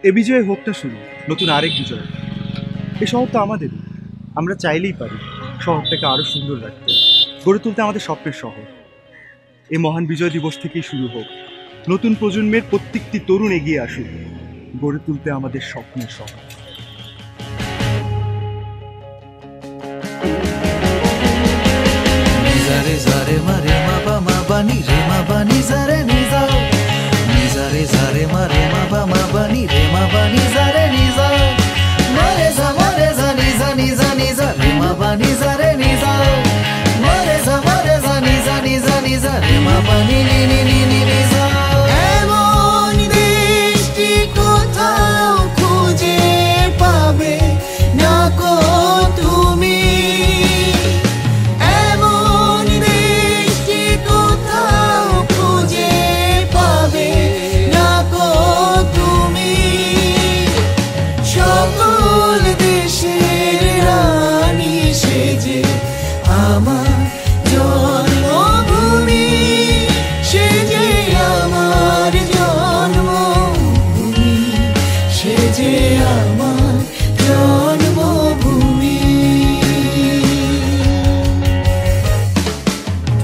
এ বিজয়ে হোক না শুরু নতুন আরেক বিজয়। এই শহর তো আমাদেরই, আমরা চাইলেই পারি শহরটাকে আরো সুন্দর রাখতে, গড়ে তুলতে আমাদের স্বপ্নের শহর। এই মহান বিজয় দিবস থেকেই শুরু হোক, নতুন প্রজন্মের প্রত্যেকটি তরুণ এগিয়ে আসুক, গড়ে তুলতে আমাদের স্বপ্নের শহর। Nizare zare ma re ma ba ma ba ni re ma ba ni zare ni za. Nizare zare ma re ma ba ni re ma ba ni zare ni za. Ma re za ni za re ma ba ni zare ni za. Ma re za ni za re ma ba ni ni za. এমন দেশটি কোথাও খুঁজে পাবে না কো তুমি। আমার জন্মভূমি সে যে আমার জন্মভূমি, সে যে আমার জন্মভূমি।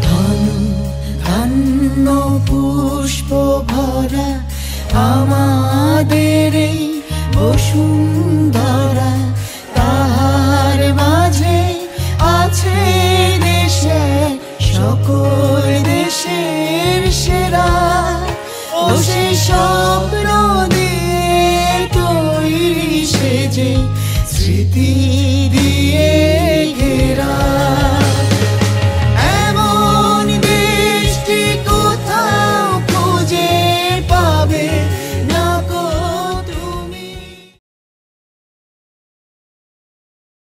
ধন্য পুষ্প ভরা আমাদের এই বসুন্ধরা, তাহার মাঝে আছে দেশে সকল দেশের সেরা। ও সে স্বপ্ন দিয়ে তৈরি সে যে স্মৃতি